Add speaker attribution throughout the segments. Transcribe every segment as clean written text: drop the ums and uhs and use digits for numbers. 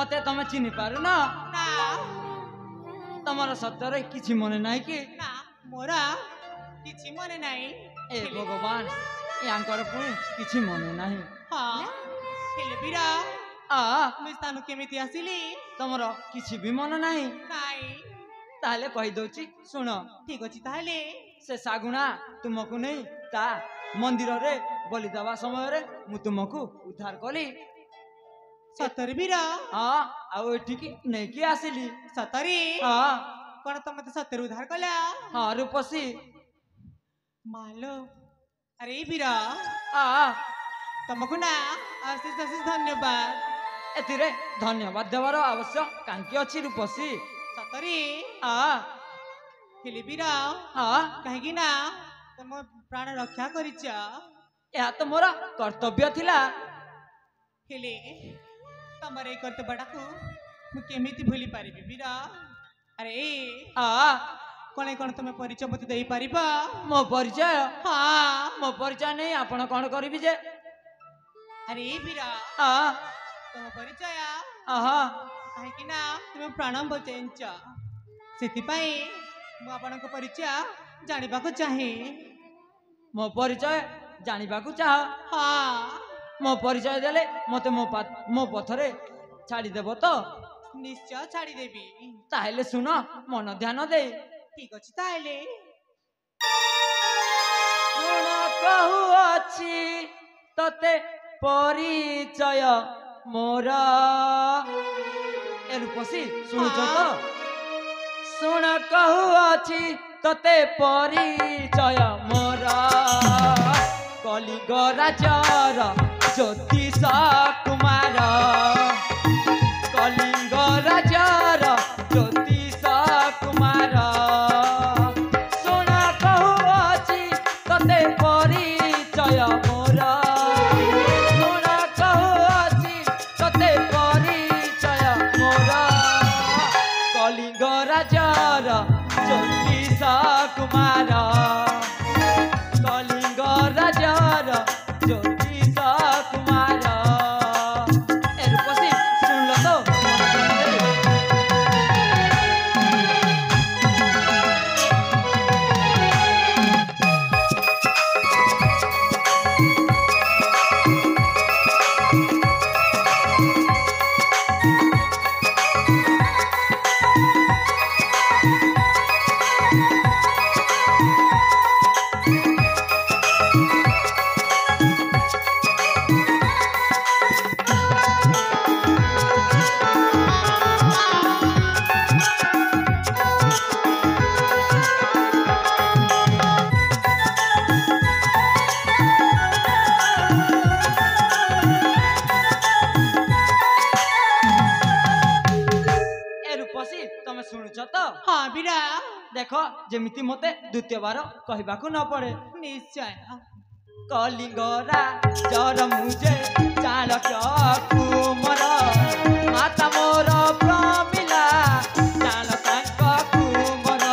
Speaker 1: मते तमे चिनी पारु ना
Speaker 2: ना
Speaker 1: तमर सत्तर किछि मने नाही कि
Speaker 2: ना मोरा किछि मने नाही
Speaker 1: ए भगवान यांकर पुणी किछि मने नाही
Speaker 2: हाँ हेले बिरा
Speaker 1: आ
Speaker 2: मुझ तानु केमिति आसिली
Speaker 1: तमर किछि भी मन नाही
Speaker 2: नाही
Speaker 1: ताले कहि दोची सुन
Speaker 2: ठीक अछि ताले
Speaker 1: से सागुना तुमको नहीं ता मंदिर रे बलि देवा समय रे मु तुमको उद्धार कली
Speaker 2: सतरी बिरा
Speaker 1: हाँ आउ एठिकी नहीं कि आसिली
Speaker 2: सतरी
Speaker 1: हाँ
Speaker 2: कोन तो मते सतरी उद्धार कला
Speaker 1: हाँ रूपसी
Speaker 2: मालो अरे बिरा
Speaker 1: हाँ
Speaker 2: तुमको ना आशीष आशीष धन्यवाद
Speaker 1: एथिरे धन्यवाद देवार आवश्यक कांकी अछि रूपसी
Speaker 2: सतरी
Speaker 1: हाँ
Speaker 2: हेले बिरा
Speaker 1: हाँ
Speaker 2: कहीं ना तुम प्राण रक्षा करिछ
Speaker 1: यह तो मोरा कर्तव्य थिला
Speaker 2: हेले तमर ए कर्तव्यटा को मु केमिति भूली पारिबी बिरा अरे
Speaker 1: हाँ
Speaker 2: कोने कोन तुम परिचय मते देई पारिबा
Speaker 1: मो परिचय
Speaker 2: हाँ
Speaker 1: मो परिचय नहीं आपण कौन करिबी जे
Speaker 2: अरे बिरा
Speaker 1: हाँ
Speaker 2: तुम परिचय
Speaker 1: हाँ
Speaker 2: कहीं ना तुम प्राण बचेंच सेति पई मु आपनक परिचय जानिबा को चाहे
Speaker 1: मो परिचय जानिबा को चाह
Speaker 2: हाँ
Speaker 1: मो परिचय देले मते मो पथरे छाड़ी देबो तो
Speaker 2: निश्चय छाड़ी देबी
Speaker 1: ताहेले सुन मन ध्यान दे
Speaker 2: ठीक अछि ताहेले
Speaker 1: गुण कहू अछि तते परिचय मोर ए रूपसी सुनुछ तो सुन कहू अछि तते परिचय मोर कलिंग राजार ज्योतिष कुमार कलिंग राजार ज्योतिष कुमार सुन कहू अछि तते परिचय मोर सुन कहू अछि तते परिचय मोर कलिंग राजार ज्योतिष कुमार कलिंग राजार ज्योतिष कुमार ए रूपसी सुन लो तो तमे शुणुच तो
Speaker 2: हाँ बिरा
Speaker 1: देख जेमिति मते द्वितीय बार कहबाकू न पड़े
Speaker 2: निश्चय
Speaker 1: कलिंग राजार मुझे चाणक कुमर माता मोर प्रमिला चाणक कुमर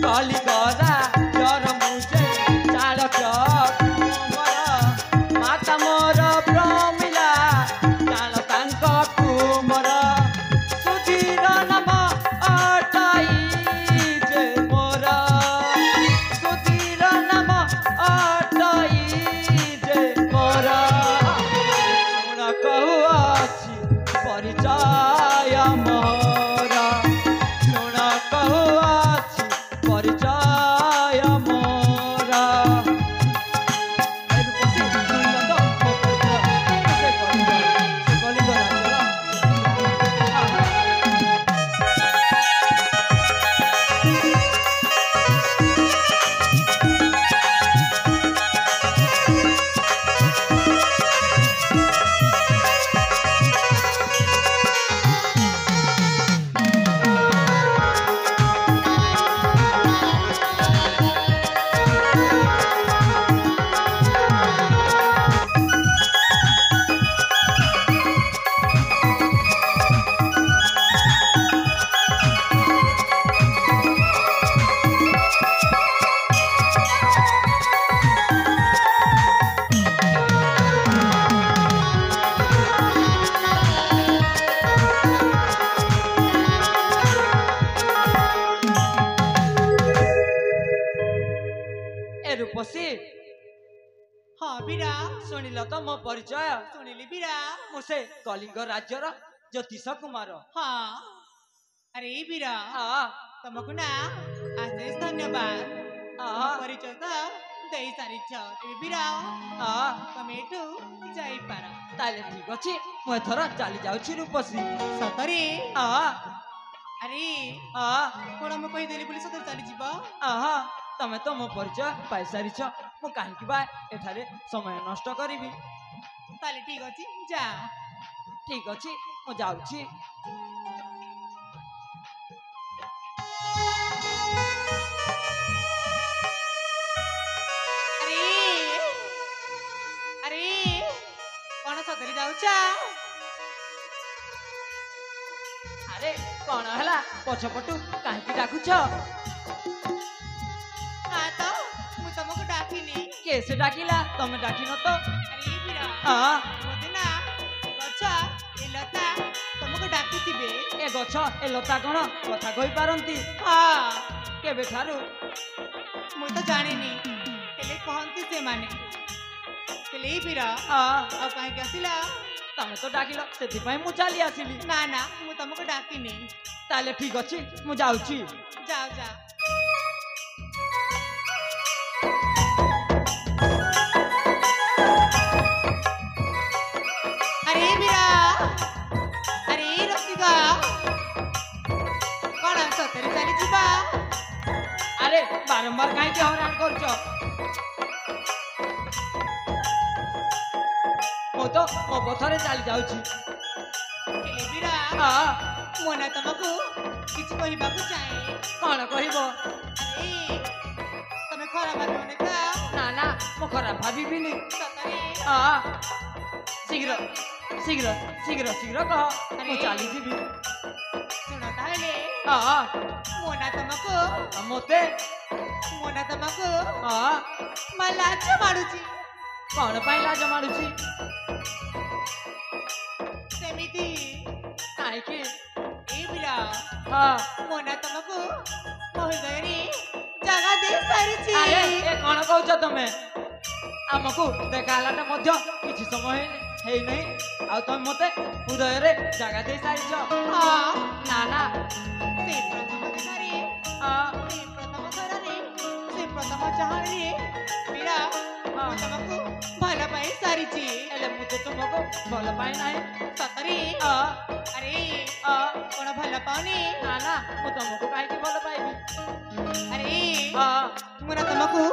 Speaker 1: कलिंग राजार मुझे चाणक कुमर माता मोर प्रमिला चाणक कुमर सुधीर नाम अटाई जे मोर सुधीर नाम अटाई जे मोर शुण कहू अछि परिचय मोर शुण कहू अछि परिचय रूपसी
Speaker 2: हाँ बीरा
Speaker 1: शुणिल तो मो परिचय
Speaker 2: शुणिली बीरा
Speaker 1: मु से कलिंग राज्यर ज्योतिष कुमार
Speaker 2: हाँ अरे बीरा
Speaker 1: हाँ
Speaker 2: तुमको ना आशेष धन्यवाद
Speaker 1: हाँ
Speaker 2: परिचय तो दे सारिछ तेरे बीरा
Speaker 1: हाँ
Speaker 2: तमे एठू जाई पार
Speaker 1: ताले ठीक अछि मु एथर चली जाउछि रूपसी
Speaker 2: सतरे
Speaker 1: हाँ
Speaker 2: अरे
Speaker 1: हाँ
Speaker 2: कोण म कहि देली बोली सतरे चली जीव
Speaker 1: हाँ तमे तो मो परिचय पाई सारिछ मु काहेकि बा एठारे समय नष्ट करिबि
Speaker 2: ताले ठीक अछि जा
Speaker 1: ठीक अछि मु जाउछि
Speaker 2: अरे अरे कोण सतरे जाउछा
Speaker 1: अरे कौन हला पछपटू काहेकि डाकुछ
Speaker 2: हाँ तो मु तुमको डाकिनी
Speaker 1: केसे डाकिला तमे डाकिन तो
Speaker 2: अरे बीरा
Speaker 1: हाँ
Speaker 2: मते ना गछ ए लता तुमको डाकिथिबे
Speaker 1: ए गछ ए लता कौन कथा कहि पारंती
Speaker 2: हाँ
Speaker 1: केबे ठारू
Speaker 2: मु तो जानिनी हेले कहंती से माने हेले बीरा
Speaker 1: हाँ
Speaker 2: आ काहे के आसिला
Speaker 1: तमे तो डाकिल सेति पई मु चली आसिली
Speaker 2: ना ना मु तुमको डाकिनी
Speaker 1: ताले ठीक अछि मु जाउछि
Speaker 2: जाओ जाओ अरे बीरा अरे रसिका कौन सतरे चली जीवा
Speaker 1: अरे बारंबार काहे के हरान करछ मु तो मो पथरे चली जाउछि
Speaker 2: हेले बीरा
Speaker 1: हाँ
Speaker 2: मोना तुमको किछि कहिबाकू चाहे
Speaker 1: कौन कहिबो
Speaker 2: अरे तमे खरा बात मने का
Speaker 1: ना ना मु खराब भाबिबिनी
Speaker 2: सतरे
Speaker 1: हाँ शीघ्र शीघ्र शीघ्र शीघ्र कह मु चली जीबी
Speaker 2: सुनो ताहले
Speaker 1: हाँ
Speaker 2: मोना तुमको
Speaker 1: मोते हाँ
Speaker 2: लाज माडुची
Speaker 1: कौन पाई लाज मारुछि
Speaker 2: सेमिति
Speaker 1: काहेकि
Speaker 2: ए बीरा
Speaker 1: हाँ
Speaker 2: मोना तुमको हृदयरे जगह दे सारिची
Speaker 1: अरे ए कौन कहूछ तमे आमको देखालाटा मध्य किछि समय हेई नहीं आ तमे मते हृदय रे जगह दे सारिछ
Speaker 2: हाँ
Speaker 1: ना ना
Speaker 2: से प्रथम दिनारे
Speaker 1: हाँ
Speaker 2: से प्रथम थरारे से प्रथम चाहरे बीरा
Speaker 1: हाँ
Speaker 2: तुमको भला पाए सारिची
Speaker 1: एले मु तो तुमको भल पाई नाही
Speaker 2: सतरे
Speaker 1: हाँ
Speaker 2: अरे
Speaker 1: हाँ
Speaker 2: कोण भला पाउने
Speaker 1: ना ना मु तुमको काहेकि भल पाइबी
Speaker 2: अरे
Speaker 1: हाँ
Speaker 2: मोना तुमको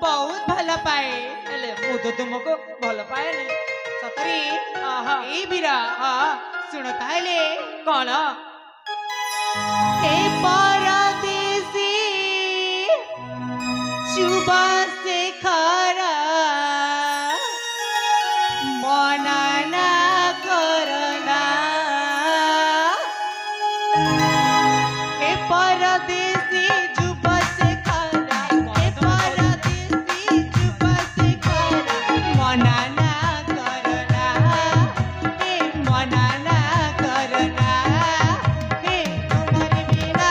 Speaker 2: बहुत भला पाए
Speaker 1: एले मु तो तुमको भल पाए नहीं
Speaker 2: सतरे
Speaker 1: हाँ
Speaker 2: ए बीरा
Speaker 1: हाँ
Speaker 2: सुनो ताहले
Speaker 1: कौन
Speaker 2: हे परदेसी चुबा से खरा मना ना करना हे परदेसी चुबा से खरा हे परदेसी चुबा से खरा मना ना करना हे मना ना करना हे तुम्हारे बिना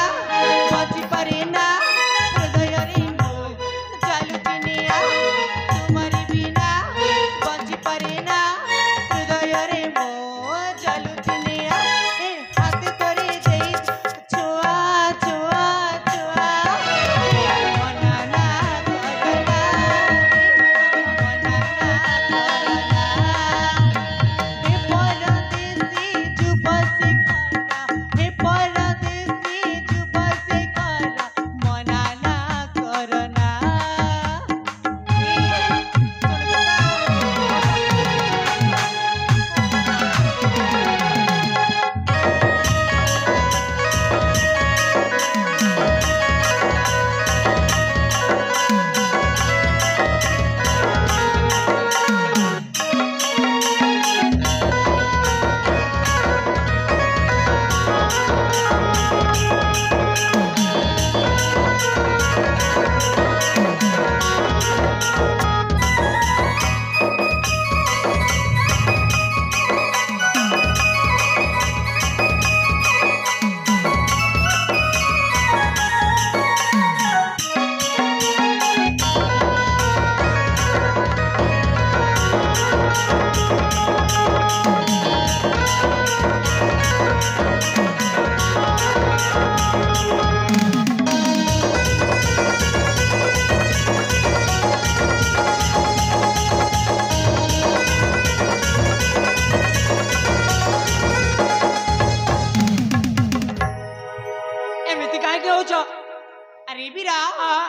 Speaker 2: अरे बीरा
Speaker 1: हाँ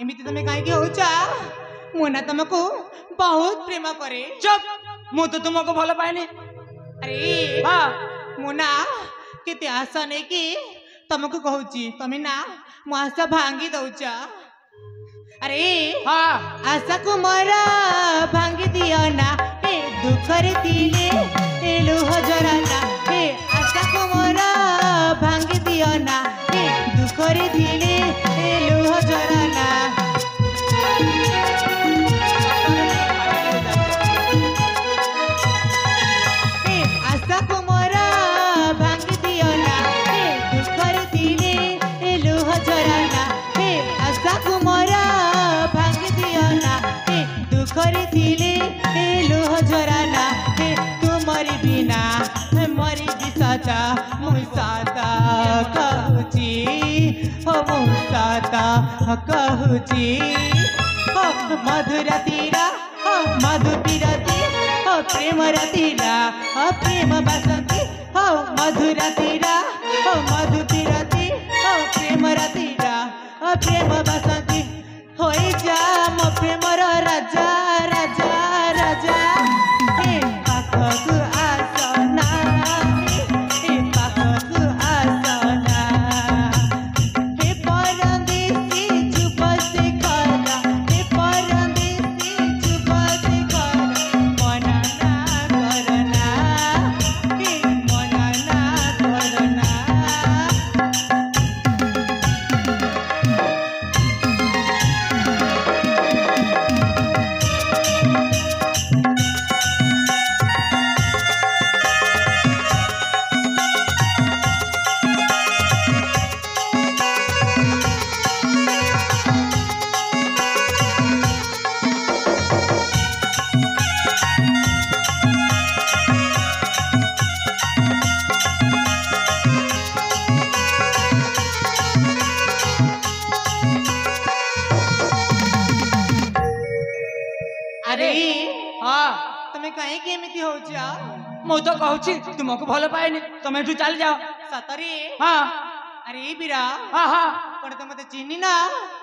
Speaker 2: एमती तुम कहीं होचा मुना तुमको बहुत प्रेम करे।
Speaker 1: चुप मु तो तुमको भल पाएनी।
Speaker 2: अरे
Speaker 1: हाँ
Speaker 2: मुना केते आशा नहीं कि तुमको कहूची तमें ना मो आशा भांगी दौचा। अरे
Speaker 1: हाँ
Speaker 2: आशा को मोरा भांगी दियो ना हे दुखरे दिले हे लुह जराना हे आशा को मोरा भांगी दियो ना हे दुखरे दिले हे लुह जराना। हे आशा को मोरा भांगी दियो ना हे दुखरे दिले हे लुह जराना हे आशा को मोरा भांगी दियो ना हे दुखरे दिले हे लुह जराना हे तुम्हारी बिना मरी दिसाता मुसाता कहूची हो मुसाता कहूची हो मधुर तीरा हो मधु पीरती हो प्रेम रतीला हो प्रेम बसंती हो मधुर तीरा हो मधु पीरती हो प्रेम रतीला हो प्रेम बसंती हो जा मो प्रेमर राजा राजा राजा हे पाखकु आसना हे पाखकु आसना हे परदेसी चुप से करा हे परदेसी चुप से करा मना ना करना हे मना ना करना। अरे
Speaker 1: हाँ
Speaker 2: तुम्हें कहीं के एमती हो जा
Speaker 1: मु तो कहूची तुमको भल पाएनी तुम एठू चल जाओ।
Speaker 2: सतरे
Speaker 1: हाँ
Speaker 2: अरे बीरा
Speaker 1: हाँ हाँ
Speaker 2: कौन तो मते चिन्नी ना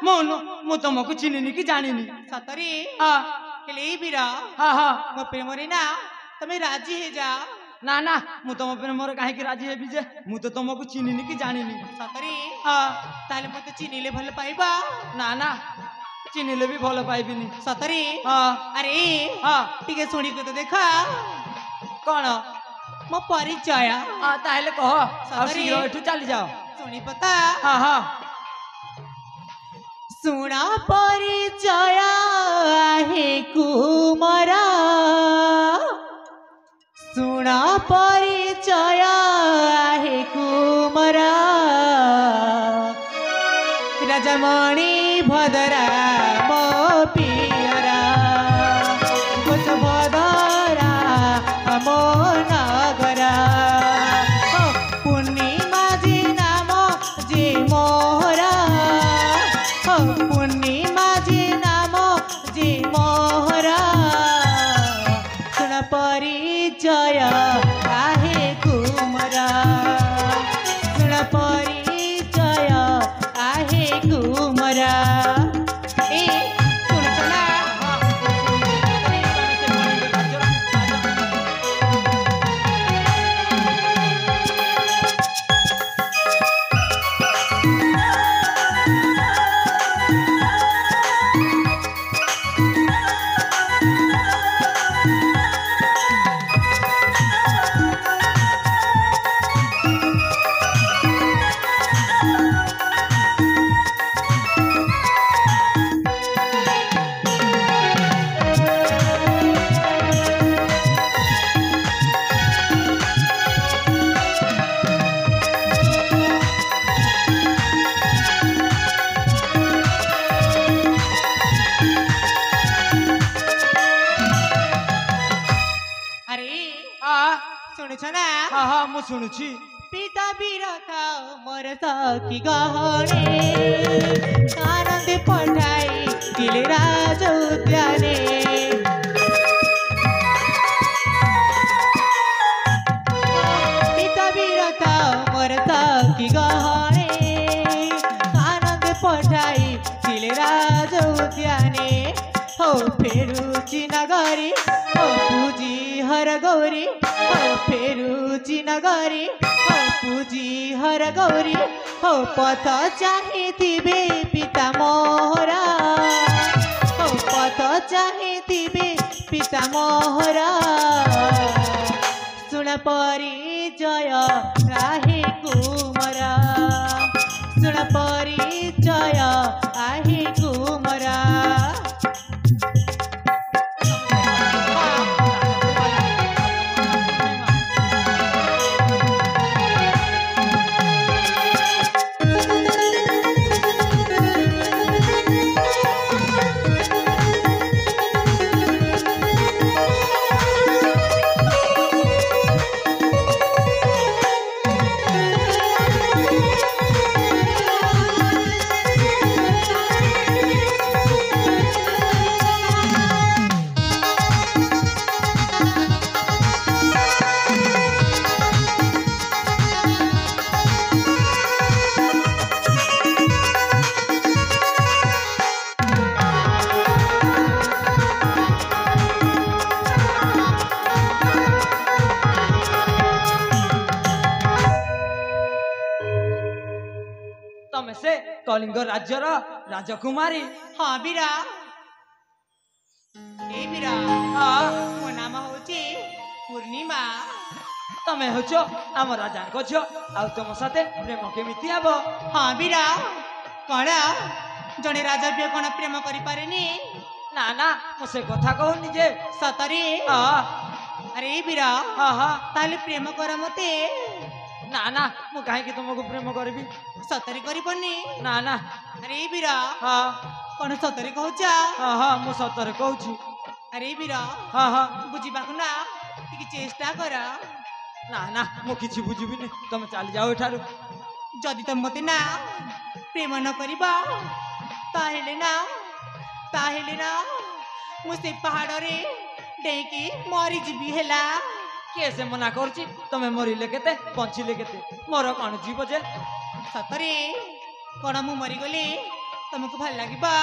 Speaker 1: मु तुमको चिन्हिनी कि जानिनी।
Speaker 2: सतरे
Speaker 1: हाँ
Speaker 2: हेले बीरा
Speaker 1: हाँ हाँ
Speaker 2: मो प्रेमरे ना तुम्हें राजी है जा
Speaker 1: ना ना मु तुम प्रेमर काहे कि राजी हेबी जे मु तो तुमको चिन्हिनी कि जानिनी।
Speaker 2: सतरे
Speaker 1: हाँ
Speaker 2: ताले मते चिन्नीले भल पाइबा
Speaker 1: ना ना चिन्हिले भी भल पाइबिनी।
Speaker 2: सतरे
Speaker 1: हाँ
Speaker 2: अरे
Speaker 1: हाँ
Speaker 2: टिके सुनी को तो देखा
Speaker 1: कौन
Speaker 2: मो परिचय
Speaker 1: हाँ ताहले कह और
Speaker 2: सतरे।
Speaker 1: शीघ्र एठू चली जाओ।
Speaker 2: सुनी पता
Speaker 1: हाँ हाँ
Speaker 2: सुना परिचय आहे कुमरा सुना परिचय आहे कुमरा राजमणि भदरा मो पियरा कुछ भदरा मो नगरा पूर्णिमा जी नाम जी मोहरा पूर्णिमा जी नाम जी मोहरा सुन परिचय आहे कुमरा सुन परिचय आहे कुमरा। ए सुन चला শুনেছ না?
Speaker 1: हाँ हाँ मु शुणुची।
Speaker 2: পিতা বিরথা মোর সখী গহনে আনন্দে পঠাই দিলে রাজ উদ্যানে পিতা বিরথা মোর সখী গহনে আনন্দে পঠাই फेरुची नगरी हो पूजी हर गौरी हो फेरुची नगरी हो पूजी हर गौरी हो पथ चाहिथिबे पिता मोहरा हो पथ चाहिथिबे पिता मोहरा सुन परिचय राहे कुमरा सुन परिचय आहे कुमरा
Speaker 1: तमे से कलिंग राज्यर राजकुमारी
Speaker 2: हाँ बीरा ए बीरा
Speaker 1: हाँ
Speaker 2: मो नाम होची पूर्णिमा
Speaker 1: तमे होचो आम राजा झियो आ तुम साथे प्रेम केमिति हब
Speaker 2: हाँ बीरा कण जड़े राजा भी कौन प्रेम करि पारेनी
Speaker 1: ना ना मु से कथा कहूनी जे
Speaker 2: सतरे
Speaker 1: हाँ
Speaker 2: अरे बीरा
Speaker 1: हाँ हाँ
Speaker 2: ताले प्रेम कर मते
Speaker 1: ना ना मु काहे तुमको प्रेम करबी
Speaker 2: सतरे करि पनी
Speaker 1: ना ना
Speaker 2: अरे बीरा
Speaker 1: हाँ
Speaker 2: कौन सतरे कहूचा
Speaker 1: हाँ हाँ मु सतरे कहूची
Speaker 2: अरे बीरा
Speaker 1: हाँ हाँ
Speaker 2: बुझिबाकु ना टिके चेष्टा कर
Speaker 1: ना ना मु किछि बुझिबिनी तुम चली जाओ एठारु
Speaker 2: जदि तुम मते ना प्रेम न करिबा ताहेले ना मु से पहाड़ रे डेकी मरी जीवी हेला
Speaker 1: कैसे मना करछि तमे मरिले केते बंचिले केते मोर कौन जीव जे
Speaker 2: सतरे कौन मु मरी गले तुमको भल लागिबा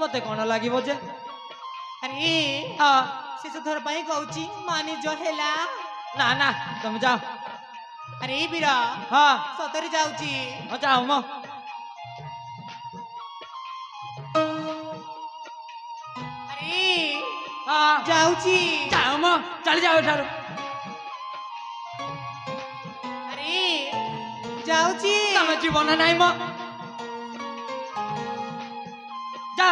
Speaker 1: मते कौन लागिबो जे
Speaker 2: अरे
Speaker 1: हाँ
Speaker 2: शेष थर पाई कहूची माने जो हेला
Speaker 1: ना ना तुम जाओ
Speaker 2: अरे बीरा
Speaker 1: हाँ
Speaker 2: सतरे जाऊची
Speaker 1: हाँ जाओ मो
Speaker 2: अरे
Speaker 1: हाँ
Speaker 2: जाऊची
Speaker 1: जाओ मो चली जाओ एठारु
Speaker 2: अरे जाऊची
Speaker 1: तमे जीवन नाही मो जा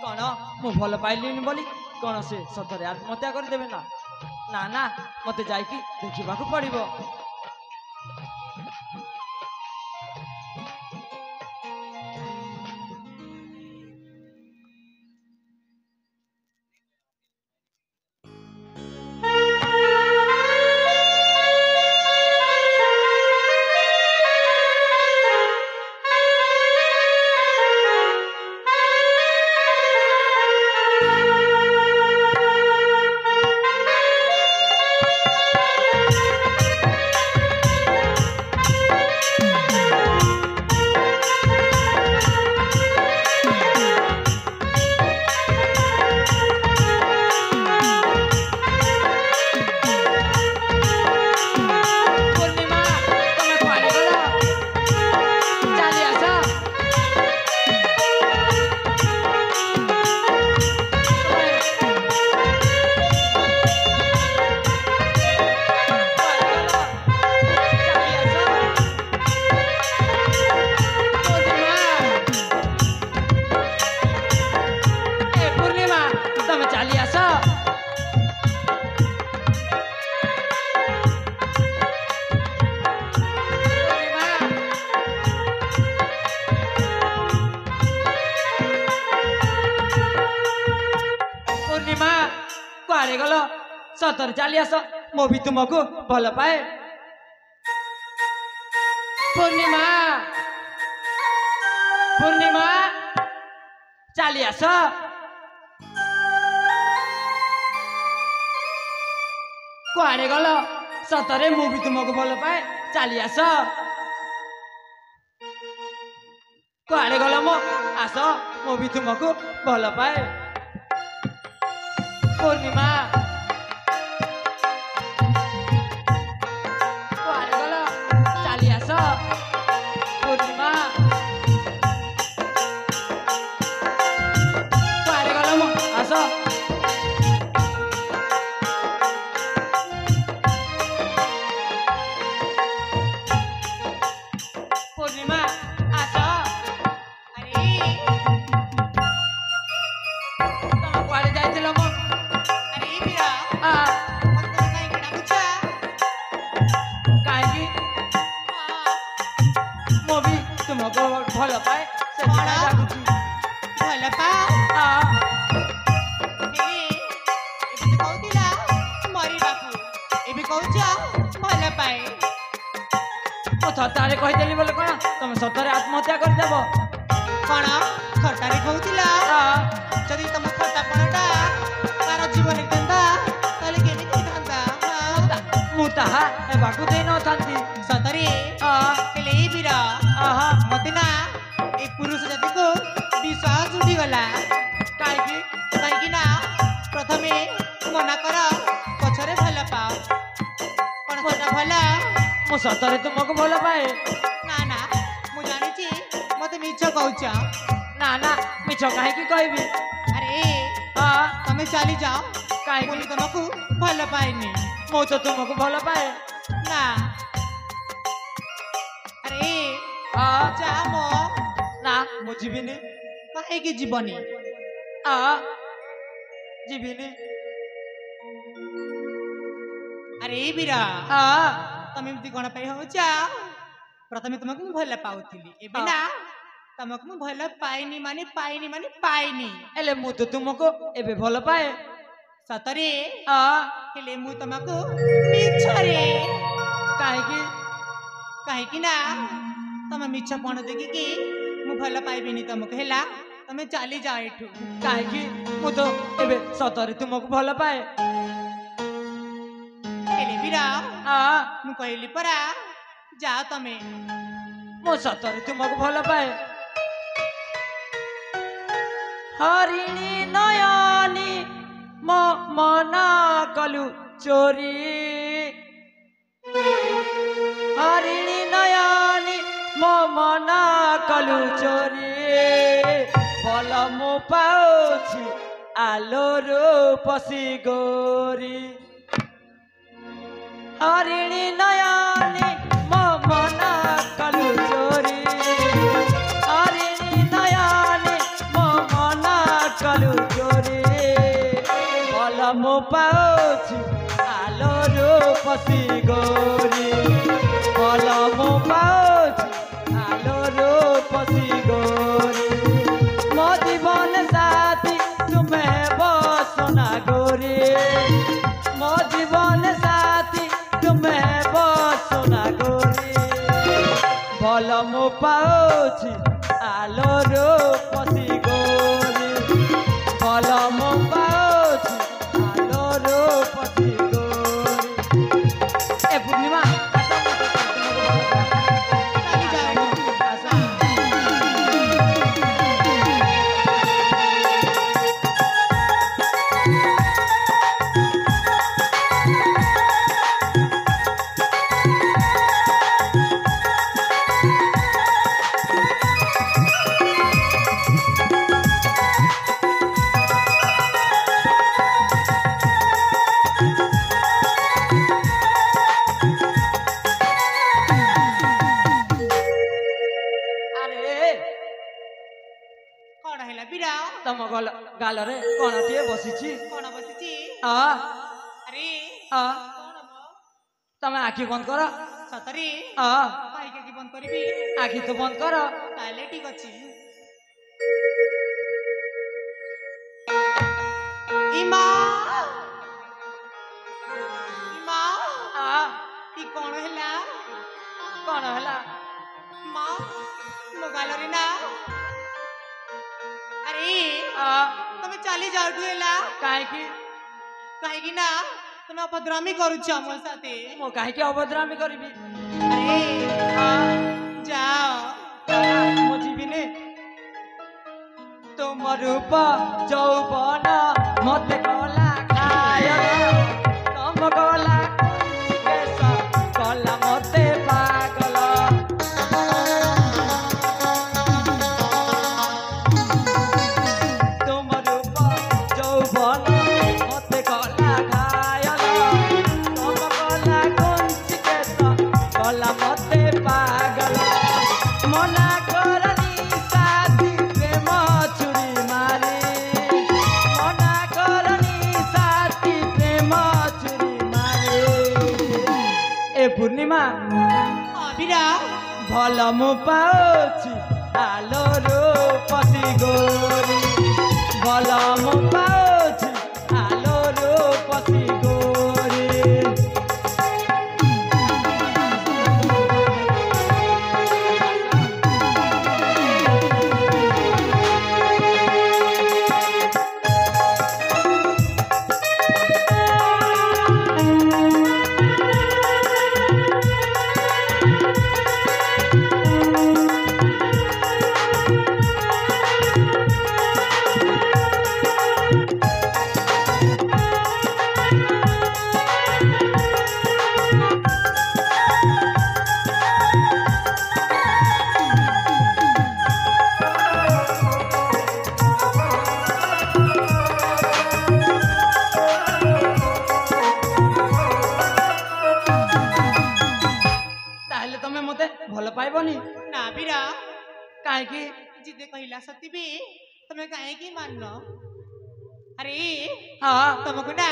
Speaker 1: कौन मु भल पाइलिनी बोली कौन से सतरे आत्महत्या करदेवे ना ना ना मते जाइकी देखिबाकू पड़िबो କୁଆଡ଼େ ଗଲ ସତରେ ଚାଲି ଆସ ମୁଁ ବି ତୁମକୁ ଭଲ ପାଏ। ପୂର୍ଣ୍ଣିମା ପୂର୍ଣ୍ଣିମା ଚାଲି ଆସ। କୁଆଡ଼େ ଗଲ ସତରେ ମୁଁ ବି ତୁମକୁ ଭଲ ପାଏ ଚାଲି ଆସ। କୁଆଡ଼େ ଗଲ ମୋ ଆସ ମୁଁ ବି ତୁମକୁ ଭଲ ପାଏ ପୂର୍ଣ୍ଣିମା କୁଆଡ଼େ ଗଲ ଚାଲି ଆସ ପୂର୍ଣ୍ଣିମା କୁଆଡ଼େ ଗଲ ମୋ ଆସ ପୂର୍ଣ୍ଣିମା ଆସ
Speaker 2: ଆରେ
Speaker 1: ତମେ କୁଆଡ଼େ ଯାଇଥିଲ ମୋ
Speaker 2: ଆରେ ବୀର
Speaker 1: ଆ
Speaker 2: ମତେ ତମେ କାହିଁକି ଡାକୁଛ?
Speaker 1: କାହିଁକି ମୁଁ ବି ତୁମକୁ ଭଲ ପାଏ ସେଥିପାଇଁ ଡାକୁଛି
Speaker 2: ଭଲ ପାଅ
Speaker 1: ଆ
Speaker 2: ଏବେ ତ କହୁଥିଲା ମରିବାକୁ ଏବେ କହୁଛ ଭଲ ପାଏ
Speaker 1: ମୁଁ ଥଟ୍ଟାରେ କହିଦେଲି ବୋଲି କଣ ତମେ ସତରେ ଆତ୍ମହତ୍ୟା କରିଦେବ
Speaker 2: କଣ ଥଟ୍ଟାରେ କହୁଥିଲା?
Speaker 1: ଆ
Speaker 2: ଯଦି ତମ ଥଟ୍ଟାପଣଟା ତାର ଜୀବନ ହେଇଥାନ୍ତା ତାହେଲେ କେମିତି ହେଇଥାନ୍ତା?
Speaker 1: ମୁଁ ତାହା ହେବାକୁ ଦେଇନଥାନ୍ତି
Speaker 2: ସତରେ
Speaker 1: ଆ
Speaker 2: ହେଲେ ଏଇ ବୀର
Speaker 1: ଆହା
Speaker 2: ମତେ ନା ଏ ପୁରୁଷ ଜାତିକୁ ବିଶ୍ୱାସ ଉଠିଗଲା
Speaker 1: କାହିଁକି
Speaker 2: କାହିଁକି ନା ପ୍ରଥମେ ମନା କର ପଛରେ ଭଲ ପାଅ କଣ ସେଟା ଭଲ?
Speaker 1: ମୁଁ ସତରେ ତୁମକୁ ଭଲ ପାଏ
Speaker 2: ନା ନା ମୁଁ ଜାଣିଛି ମତେ ମିଛ କହୁଛ
Speaker 1: ନା ନା ମିଛ କାହିଁକି କହିବି
Speaker 2: ଆରେ
Speaker 1: ଆ
Speaker 2: ତମେ ଚାଲି ଯାଅ
Speaker 1: କାହିଁକି
Speaker 2: ମୁଁ ତମକୁ ଭଲ ପାଇନି
Speaker 1: ମୁଁ ତ ତୁମକୁ ଭଲ ପାଏ
Speaker 2: ନା ଆରେ
Speaker 1: ଆ
Speaker 2: ଯା ମୋ
Speaker 1: ନା ମୁଁ ଯିବିନି
Speaker 2: କାହିଁକି ଯିବନି?
Speaker 1: ଆ ଯିବିନି
Speaker 2: ଆରେ ବୀର
Speaker 1: ଆ
Speaker 2: ତମେ ଏମିତି କଣ ପାଇଁ ହଉଛ? ପ୍ରଥମେ ତୁମକୁ ମୁଁ ଭଲ ପାଉଥିଲି ଏବେ ନା ତମକୁ ମୁଁ ଭଲ ପାଇନି ମାନେ ପାଇନି
Speaker 1: ହେଲେ ମୁଁ ତ ତୁମକୁ ଏବେ ଭଲ ପାଏ
Speaker 2: ସତରେ
Speaker 1: ଆ
Speaker 2: ହେଲେ ମୁଁ ତମକୁ ମିଛରେ
Speaker 1: କାହିଁକି
Speaker 2: କାହିଁକି ନା ତମେ ମିଛ ପଣ ଦେଖିକି ମୁଁ ଭଲ ପାଇବିନି ତମକୁ ହେଲା ତମେ ଚାଲି ଯାଅ ଏଠୁ
Speaker 1: କାହିଁକି ମୁଁ ତ ଏବେ ସତରେ ତୁମକୁ ଭଲ ପାଏ
Speaker 2: ହେଲେ ବୀର
Speaker 1: ଆ
Speaker 2: ମୁଁ କହିଲି ପରା ଯାଅ ତମେ
Speaker 1: ମୁଁ ସତରେ ତୁମକୁ ଭଲ ପାଏ ହରିଣୀ ନୟନୀ ମୋ ମନ କଲୁ ଚୋରି ହରିଣୀ ନୟନୀ ମୋ ମନ କଲୁ ଚୋରି ଭଲ ମୁଁ ପାଉଛି ଆଲୋରୁ ପଶି ଗୋରି ହରିଣୀ ନୟନୀ ମୋ ମନ କଲୁ ଚୋରି ହରିଣୀ ନୟନୀ ମୋ ମନ କଲୁ ଚୋରି ଭଲ ମୁଁ ପାଉଛି ଆଲୋରୁ ପଶି ଗୋରି ଭଲ ମୁଁ ପାଉଛି ଆଲୋରୁ ପଶି ଗୋରି ମୋ ଜୀବନ ସାଥୀ ତୁମେ ବସନା ଗୋରି ମୋ ଜୀବନ ସାଥୀ ତୁମେ ବସନା ଗୋରି ଭଲ ମୁଁ ପାଉଛି ଆଲୋରୁ ପଶି ଗୋରି ଭଲ ମୁଁ ପାଉଛି ଆଲୋରୁ ପଶି ଗୋରି ଏ ପୂର୍ଣ୍ଣିମା ଆସ ମୁଁ ତୁମକୁ ଭଲ ପାଏ।
Speaker 2: ଚାଲି ଯାଅ ଏଠୁ।
Speaker 1: ଆସ। ଆରେ
Speaker 2: କଣ ହେଲା ବୀର
Speaker 1: ତମ ଗାଲରେ କଣଟିଏ ବସିଛି
Speaker 2: କଣ ବସିଛି
Speaker 1: ଆ
Speaker 2: ଆରେ
Speaker 1: ଆ
Speaker 2: କଣ ମ?
Speaker 1: ତମେ ଆଖି ବନ୍ଦ କର
Speaker 2: ସତରେ
Speaker 1: ଆ
Speaker 2: କାହିଁକି କି ବନ୍ଦ କରିବି
Speaker 1: ଆଖି ତ ବନ୍ଦ କର
Speaker 2: ତାହେଲେ ଠିକ ଅଛି ଇମା ଇମା
Speaker 1: ଆ
Speaker 2: ଇ କଣ ହେଲା
Speaker 1: କଣ ହେଲା
Speaker 2: ମା ମୋ ଗାଲରେ ନା ଆରେ
Speaker 1: ଆ
Speaker 2: ତମେ ଚାଲି ଯାଉଠୁ ହେଲା
Speaker 1: କାହିଁକି
Speaker 2: କାହିଁକି ନା ତମେ ଅଭଦ୍ରାମୀ କରୁଛ ମୋ ସାଥେ
Speaker 1: ମୁଁ କାହିଁକି ଅଭଦ୍ରାମୀ କରିବି
Speaker 2: ଆରେ
Speaker 1: ଆ
Speaker 2: ଯାଅ
Speaker 1: ମୁଁ ଯିବିନି ତୁମ ରୂପ ଯୌବନ ମତେ କଲା ଘାୟଲ ତମ କଲା କେଶ କଲା ମତେ ପାଗଲ ତୁମ ରୂପ ଯୌବନ ମତେ କଲା ଘାୟଲ ତମ କଲା କଞ୍ଚି କେଶ କଲା ମତେ ପାଗଲ ମନା କରନି ସାଥୀ ପ୍ରେମ ଛୁରୀ ମାରେ ମନା କରନି ସାଥୀ ପ୍ରେମ ଛୁରୀ ମାରେ ଏ ପୂର୍ଣ୍ଣିମା
Speaker 2: ଅବିରା
Speaker 1: ଭଲ ମୁଁ ପାଉଛି ଆଲୋରୁ ପଶି ଗୋରି ଭଲ ମୁଁ ପାଉଛି ଆଲୋରୁ ପଶି ଗୋରି ତାହେଲେ ତମେ ମତେ ଭଲ ପାଇବନି
Speaker 2: ନା ବିରା
Speaker 1: କାହିଁକି
Speaker 2: जिदे कहला सती भी तुम्हें काहे की माननो अरे
Speaker 1: ହଁ
Speaker 2: तुमको ना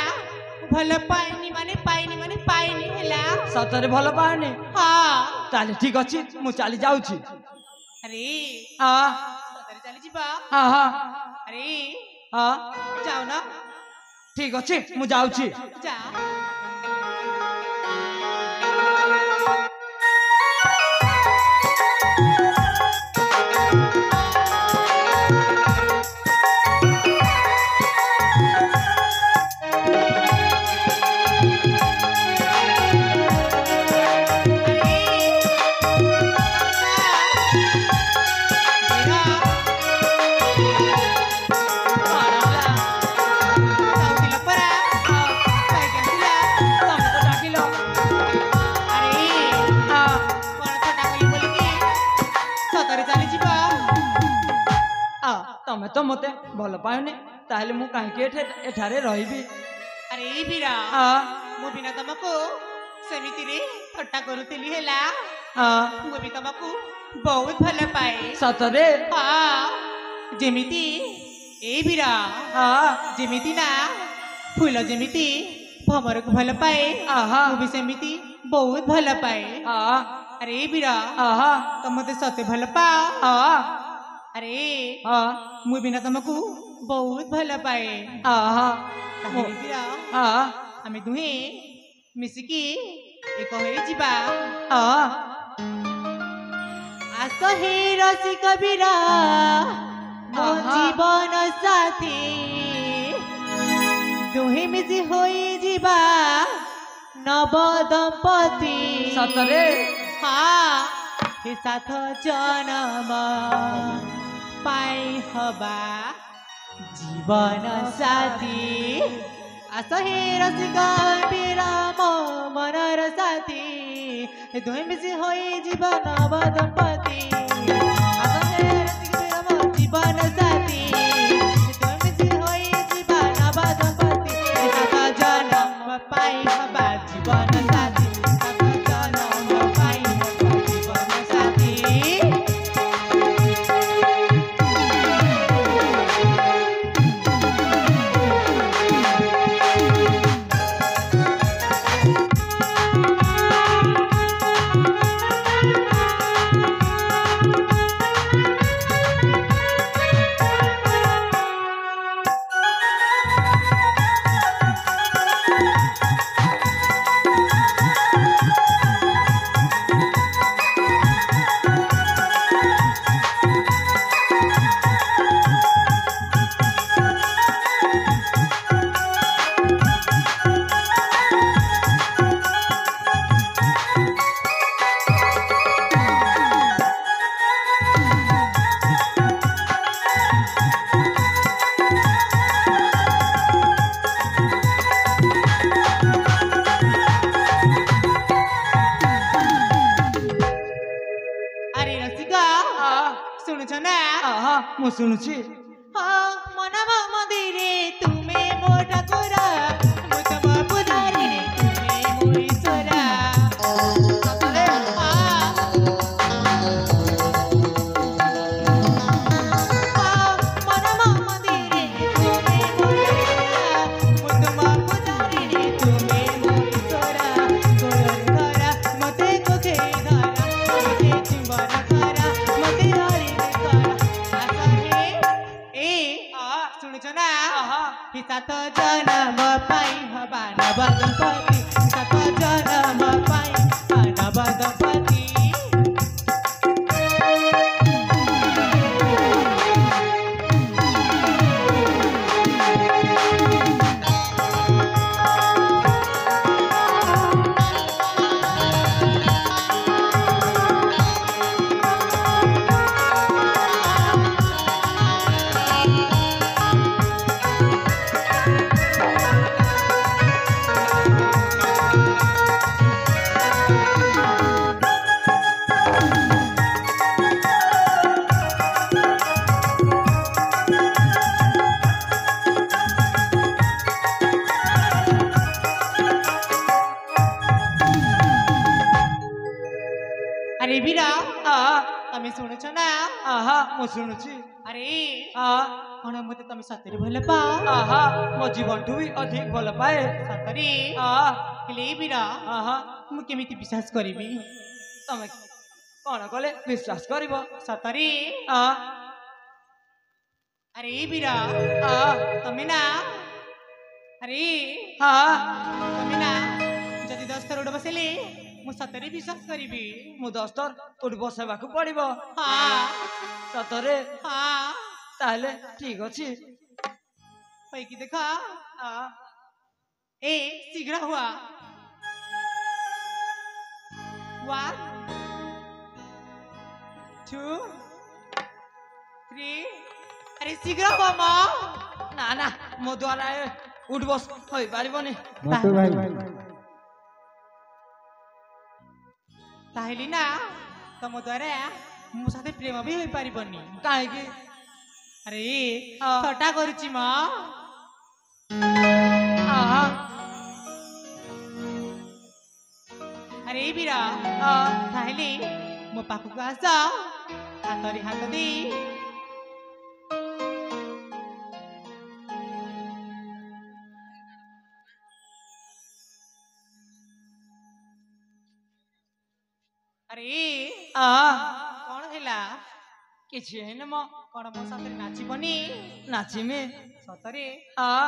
Speaker 2: भल पाइनी माने पाइनी हैला
Speaker 1: ସତରେ ଭଲ ପାଉନି
Speaker 2: हाँ
Speaker 1: ତାହେଲେ ଠିକ ଅଛି ମୁଁ ଚାଲି ଯାଉଛି
Speaker 2: अरे
Speaker 1: ହଁ
Speaker 2: सतरे चली जीवा
Speaker 1: ହଁ ହଁ
Speaker 2: अरे
Speaker 1: ହଁ
Speaker 2: जाओ ना
Speaker 1: ଠିକ ଅଛି ମୁଁ ଯାଉଛି
Speaker 2: जा
Speaker 1: ତମେ ତ ମତେ ଭଲ ପାଉନି ତାହେଲେ ମୁଁ କାହିଁକି ଏଠାରେ ରହିବି
Speaker 2: अरे बीरा
Speaker 1: ହଁ
Speaker 2: मु बिना तुमको सेमिति रे थट्टा करूतिली हैला
Speaker 1: ହଁ
Speaker 2: मु भी तुमको बहुत भल पाए
Speaker 1: ସତରେ
Speaker 2: हाँ जेमिति ए बीरा
Speaker 1: ହଁ
Speaker 2: जेमिति ना फूल जेमिति भमर को भल पाए
Speaker 1: आहा
Speaker 2: मु भी सेमिति बहुत भल पाए
Speaker 1: ହଁ
Speaker 2: अरे बीरा
Speaker 1: आहा
Speaker 2: तुम मते सते भल पाओ
Speaker 1: ହଁ
Speaker 2: अरे
Speaker 1: ହଁ
Speaker 2: मु बिना तुमको बहुत भल पाए
Speaker 1: आहा
Speaker 2: ताहेले बीरा
Speaker 1: ହଁ
Speaker 2: आमे दुहे मिसिकी एक होई जिबा
Speaker 1: ହଁ
Speaker 2: आस हे रसिक बीरा मो
Speaker 1: आहा।
Speaker 2: जीवन साथी दुहे मिसी होई जिबा नव दंपति
Speaker 1: ସତରେ
Speaker 2: हाँ हे साथ जन्म पाई हबा जीवन साथी आस हे रसिक बीरा मो मनर साथी दुहे मिसी होई जीवन नव दंपति आस हे रसिक बीरा मो जीवन साथी दुहे मिसी होई जीवन नव दंपति हे साथ जन्म पाई हबा जीवन साथी साथ जन्म पाई हबा जीवन साथी ଶୁଣୁଛ ନା
Speaker 1: ଆହା ମୁଁ ଶୁଣୁଛି
Speaker 2: ହଁ ମନମ ମନ୍ଦିରେ ତୁମେ ମୋ ଠାକୁର ମୁଁ ତମ ପୂଜାରୀ ତୁମେ ମୋ ଈଶ୍ୱର
Speaker 1: ସତରେ
Speaker 2: ମନମ ମନ୍ଦିରେ ତୁମେ ମୋ ଠାକୁର ମୁଁ ତମ ପୂଜାରୀ ତୁମେ ମୋ ଈଶ୍ୱର କୋଳରେ ଧରା ମତେ କୋଖେଇ ଧରା ମତେ ଚୁମ୍ବନ କର ମତେ ଧରି କର ଆସରେ ଏ ଶୁଣୁଛ ନା
Speaker 1: ଆହା
Speaker 2: ସାତ ଜନମ ପାଇଁ ହବା ନବ ଦମ୍ପତି ସାତ ଜନମ ପାଇଁ ନବ ଦମ୍ପତି अरे बीरा
Speaker 1: ଆହା
Speaker 2: तमे शुणुछ ना
Speaker 1: ଆହା ମୁଁ ଶୁଣୁଛି
Speaker 2: अरे
Speaker 1: ଆହା
Speaker 2: कौन मते तमे सତରେ ଭଲ ପାଅ
Speaker 1: ଆହା ମୋ ଜୀବନଠୁ ବି ଅଧିକ ଭଲ ପାଏ
Speaker 2: ସତରେ
Speaker 1: ଆହା
Speaker 2: ହେଲେ बीरा
Speaker 1: ଆହା
Speaker 2: ମୁଁ କେମିତି ବିଶ୍ୱାସ କରିବି
Speaker 1: ତମେ କଣ କଲେ ବିଶ୍ୱାସ କରିବ
Speaker 2: ସତରେ
Speaker 1: ଆହା
Speaker 2: अरे बीरा
Speaker 1: ଆହା
Speaker 2: तमे ना अरे
Speaker 1: ଆହା
Speaker 2: तमे ना ଯଦି 10 ଥର ଉଡ଼ ବସିଲେ ମୁଁ ସତରେ ବିଶ୍ୱାସ କରିବି
Speaker 1: ମୁଁ 10 ଥର ଉଠି ବସାଇବାକୁ ପଡିବ
Speaker 2: ହଁ
Speaker 1: ସତରେ
Speaker 2: ହଁ
Speaker 1: ତାହେଲେ ଠିକ ଅଛି
Speaker 2: କହିକି ଦେଖ
Speaker 1: ଆହା
Speaker 2: ए शीघ्र हुआ 1 2 3 अरे शीघ्र हुआ माँ
Speaker 1: ନା ନା ମୋ ଦ୍ୱାରା ଉଠି ବସ ହୋଇପାରିବନି
Speaker 3: ମତେ ଭାଇ
Speaker 2: ତାହେଲେ ନା ତମ ଦ୍ୱାରା ମୋ ସାଥେ ପ୍ରେମ ବି ହୋଇପାରିବନି
Speaker 1: କାହିଁକି
Speaker 2: ଆରେ
Speaker 1: ହଁ।
Speaker 2: ଥଟ୍ଟା କରୁଛି ମା
Speaker 1: ଆହା
Speaker 2: ଆରେ ବୀରା
Speaker 1: ଆହା
Speaker 2: ତାହେଲେ ମୋ ପାଖକୁ ଆସ ହାତରେ ହାତ ଦେଇ ଆରେ
Speaker 1: ଆହା
Speaker 2: କଣ ହେଲା
Speaker 1: କିଛି ହେଇନି ମୋ
Speaker 2: କଣ ମୋ ସାଥରେ ନାଚିବନି
Speaker 1: ନାଚିମି
Speaker 2: ସତରେ
Speaker 1: ଆହା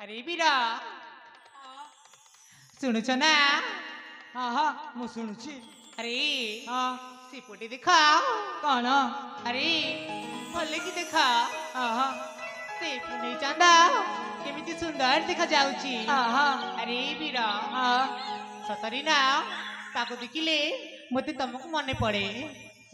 Speaker 2: ଆରେ ବୀରା ଶୁଣୁଛ ନା
Speaker 1: ଆହା ମୁଁ ଶୁଣୁଛି
Speaker 2: ଆରେ
Speaker 1: ହଁ
Speaker 2: ସେପଟେ ଦେଖ
Speaker 1: କଣ
Speaker 2: ଆରେ ଭଲ କି ଦେଖ
Speaker 1: ଆହା
Speaker 2: ସେ ପୁନେଇ ଚାନ୍ଦା କେମିତି ସୁନ୍ଦର ଦେଖା ଯାଉଛି
Speaker 1: ଆହା
Speaker 2: ଆରେ ବୀରା
Speaker 1: ଆହା
Speaker 2: ସତରେ ନା ତାକୁ ଦେଖିଲେ ମତେ ତମକୁ ମନେ ପଡେ